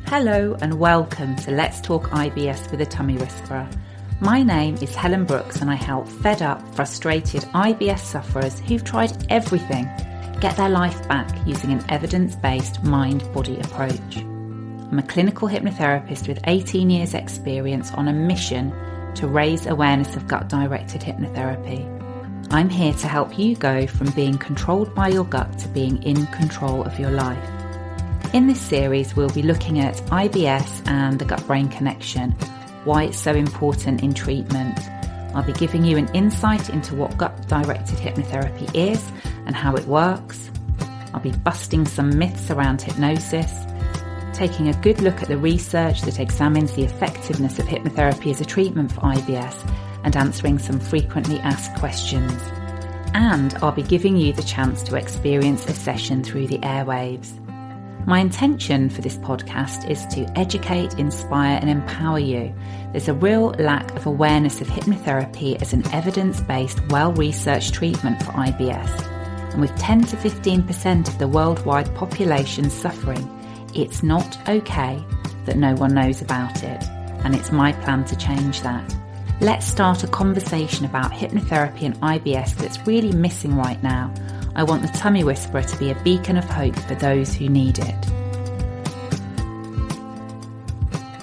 Hello and welcome to Let's Talk IBS with a Tummy Whisperer. My name is Helen Brooks and I help fed up, frustrated IBS sufferers who've tried everything get their life back using an evidence-based mind-body approach. I'm a clinical hypnotherapist with 18 years experience on a mission to raise awareness of gut-directed hypnotherapy. I'm here to help you go from being controlled by your gut to being in control of your life. In this series, we'll be looking at IBS and the gut-brain connection, why it's so important in treatment. I'll be giving you an insight into what gut-directed hypnotherapy is and how it works. I'll be busting some myths around hypnosis, taking a good look at the research that examines the effectiveness of hypnotherapy as a treatment for IBS, and answering some frequently asked questions. And I'll be giving you the chance to experience a session through the airwaves. My intention for this podcast is to educate, inspire and empower you. There's a real lack of awareness of hypnotherapy as an evidence-based, well-researched treatment for IBS. And with 10 to 15% of the worldwide population suffering, it's not okay that no one knows about it. And it's my plan to change that. Let's start a conversation about hypnotherapy and IBS that's really missing right now. I want the Tummy Whisperer to be a beacon of hope for those who need it.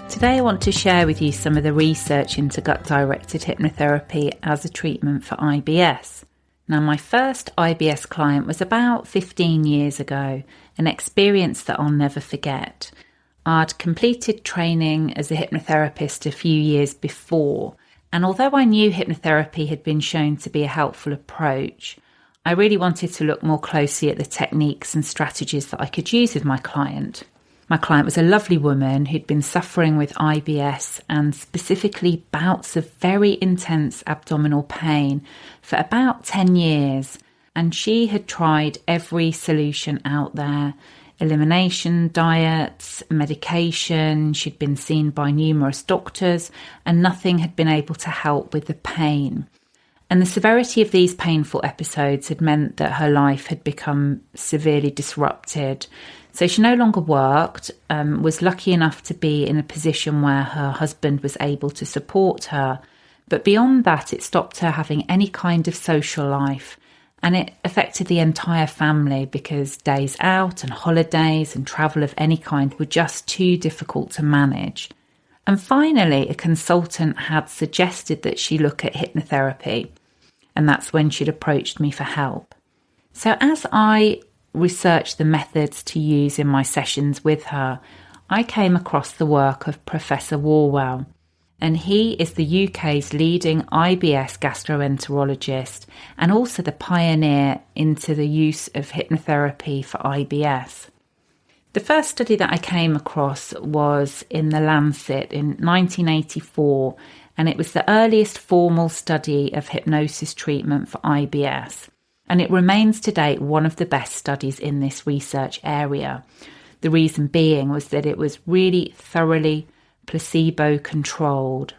Today I want to share with you some of the research into gut-directed hypnotherapy as a treatment for IBS. Now, my first IBS client was about 15 years ago, an experience that I'll never forget. I'd completed training as a hypnotherapist a few years before, and although I knew hypnotherapy had been shown to be a helpful approach, I really wanted to look more closely at the techniques and strategies that I could use with my client. My client was a lovely woman who'd been suffering with IBS and specifically bouts of very intense abdominal pain for about 10 years. And she had tried every solution out there: elimination, diets, medication. She'd been seen by numerous doctors and nothing had been able to help with the pain. And the severity of these painful episodes had meant that her life had become severely disrupted. So she no longer worked, was lucky enough to be in a position where her husband was able to support her. But beyond that, it stopped her having any kind of social life. And it affected the entire family because days out and holidays and travel of any kind were just too difficult to manage. And finally, a consultant had suggested that she look at hypnotherapy. And that's when she'd approached me for help. So as I researched the methods to use in my sessions with her, I came across the work of Professor Warwell. And he is the UK's leading IBS gastroenterologist and also the pioneer into the use of hypnotherapy for IBS. The first study that I came across was in The Lancet in 1984, and it was the earliest formal study of hypnosis treatment for IBS. And it remains to date one of the best studies in this research area. The reason being was that it was really thoroughly placebo-controlled.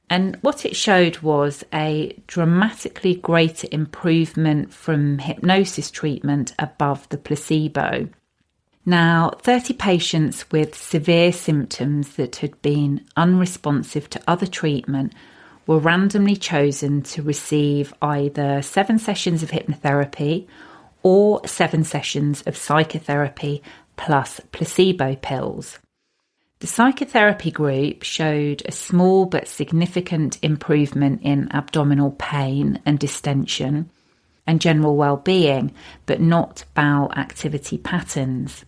And what it showed was a dramatically greater improvement from hypnosis treatment above the placebo. Now, 30 patients with severe symptoms that had been unresponsive to other treatment were randomly chosen to receive either 7 sessions of hypnotherapy or 7 sessions of psychotherapy plus placebo pills. The psychotherapy group showed a small but significant improvement in abdominal pain and distension and general well-being, but not bowel activity patterns.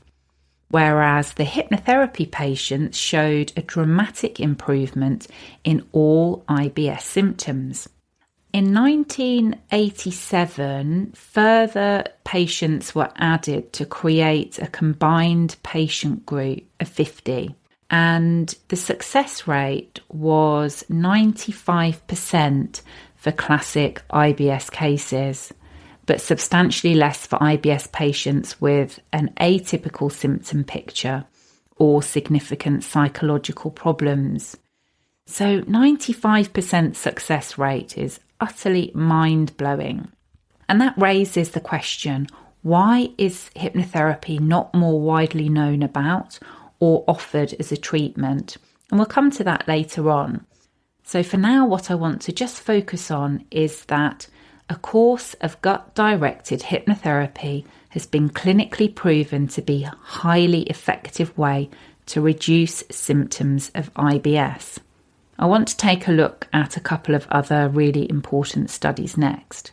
Whereas the hypnotherapy patients showed a dramatic improvement in all IBS symptoms. In 1987, further patients were added to create a combined patient group of 50, and the success rate was 95% for classic IBS cases, but substantially less for IBS patients with an atypical symptom picture or significant psychological problems. So 95% success rate is utterly mind-blowing. And that raises the question, why is hypnotherapy not more widely known about or offered as a treatment. And we'll come to that later on. So for now, what I want to just focus on is that a course of gut-directed hypnotherapy has been clinically proven to be a highly effective way to reduce symptoms of IBS. I want to take a look at a couple of other really important studies next.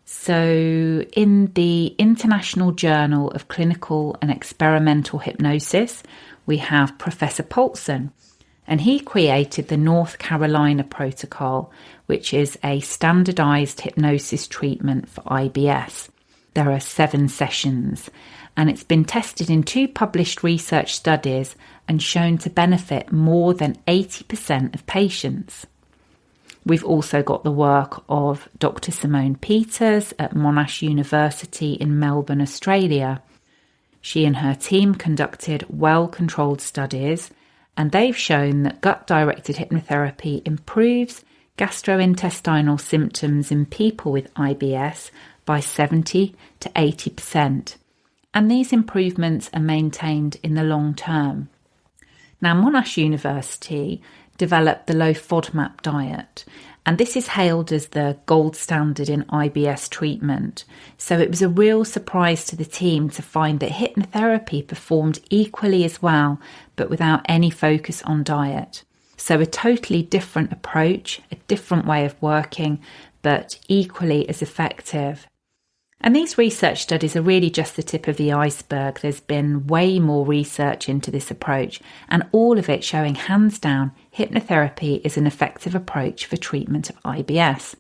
So in the International Journal of Clinical and Experimental Hypnosis, we have Professor Paulson, and he created the North Carolina Protocol, which is a standardized hypnosis treatment for IBS. There are 7 sessions, and it's been tested in 2 published research studies and shown to benefit more than 80% of patients. We've also got the work of Dr. Simone Peters at Monash University in Melbourne, Australia. She and her team conducted well-controlled studies, and they've shown that gut-directed hypnotherapy improves gastrointestinal symptoms in people with IBS by 70 to 80%. And these improvements are maintained in the long term. Now, Monash University developed the low FODMAP diet, and this is hailed as the gold standard in IBS treatment. So it was a real surprise to the team to find that hypnotherapy performed equally as well, but without any focus on diet. So a totally different approach, a different way of working, but equally as effective. And these research studies are really just the tip of the iceberg. There's been way more research into this approach, and all of it showing hands down hypnotherapy is an effective approach for treatment of IBS.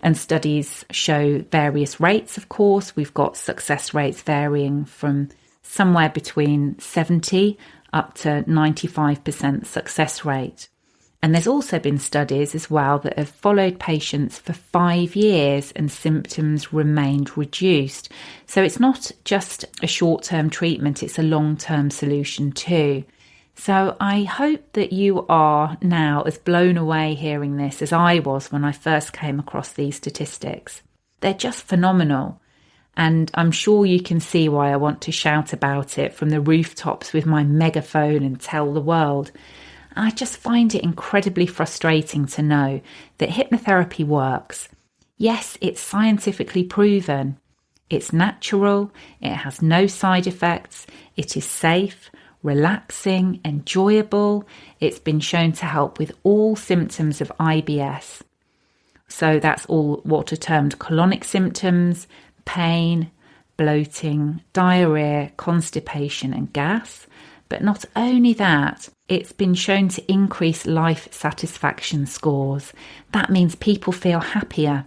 And studies show various rates, of course. We've got success rates varying from somewhere between 70 up to 95% success rate. And there's also been studies as well that have followed patients for 5 years and symptoms remained reduced. So it's not just a short-term treatment, it's a long-term solution too. So I hope that you are now as blown away hearing this as I was when I first came across these statistics. They're just phenomenal. And I'm sure you can see why I want to shout about it from the rooftops with my megaphone and tell the world. I just find it incredibly frustrating to know that hypnotherapy works. Yes, it's scientifically proven. It's natural, it has no side effects, it is safe, relaxing, enjoyable. It's been shown to help with all symptoms of IBS. So that's all what are termed colonic symptoms, pain, bloating, diarrhea, constipation and gas. But not only that, it's been shown to increase life satisfaction scores. That means people feel happier.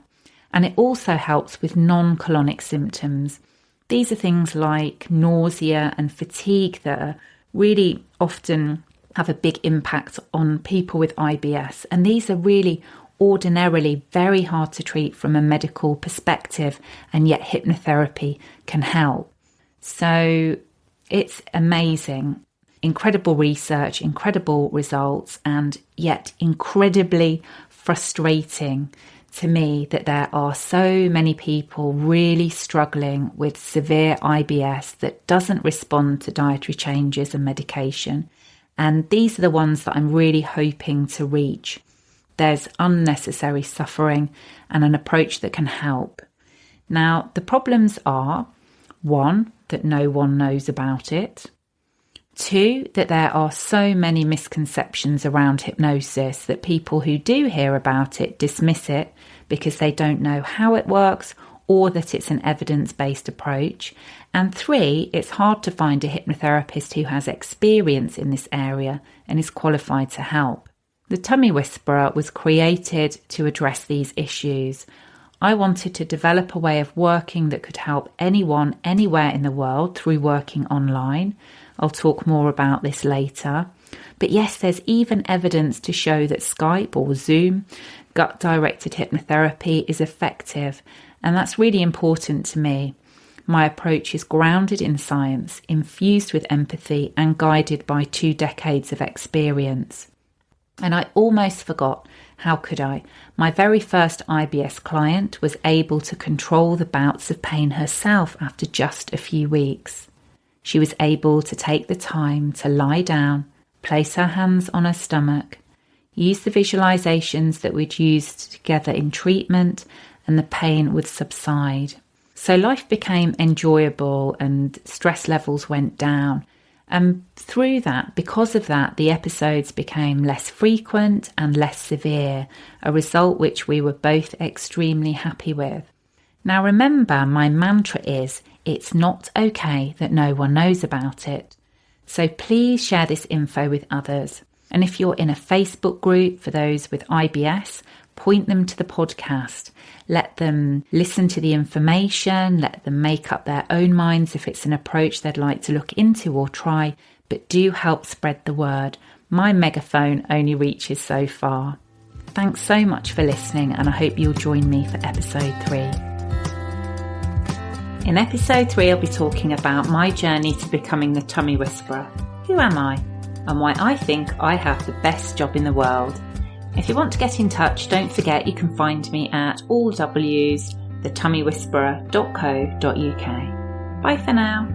And it also helps with non-colonic symptoms. These are things like nausea and fatigue that are really often have a big impact on people with IBS. And these are really ordinarily very hard to treat from a medical perspective, and yet hypnotherapy can help. So it's amazing. Incredible research, incredible results, and yet incredibly frustrating to me that there are so many people really struggling with severe IBS that doesn't respond to dietary changes and medication. And these are the ones that I'm really hoping to reach. There's unnecessary suffering and an approach that can help. Now, the problems are, 1, that no one knows about it. 2, that there are so many misconceptions around hypnosis that people who do hear about it dismiss it because they don't know how it works or that it's an evidence-based approach. And 3, it's hard to find a hypnotherapist who has experience in this area and is qualified to help. The Tummy Whisperer was created to address these issues. I wanted to develop a way of working that could help anyone anywhere in the world through working online. I'll talk more about this later. But yes, there's even evidence to show that Skype or Zoom, gut-directed hypnotherapy, is effective. And that's really important to me. My approach is grounded in science, infused with empathy, and guided by 2 decades of experience. And I almost forgot, how could I? My very first IBS client was able to control the bouts of pain herself after just a few weeks. She was able to take the time to lie down, place her hands on her stomach, use the visualizations that we'd used together in treatment, and the pain would subside. So life became enjoyable and stress levels went down. And through that, because of that, the episodes became less frequent and less severe, a result which we were both extremely happy with. Now remember, my mantra is, it's not okay that no one knows about it. So please share this info with others. And if you're in a Facebook group for those with IBS, point them to the podcast. Let them listen to the information, let them make up their own minds if it's an approach they'd like to look into or try, but do help spread the word. My megaphone only reaches so far. Thanks so much for listening, and I hope you'll join me for episode 3. In episode 3, I'll be talking about my journey to becoming the tummy whisperer. Who am I? And why I think I have the best job in the world. If you want to get in touch, don't forget you can find me at allw's, thetummywhisperer.co.uk. Bye for now.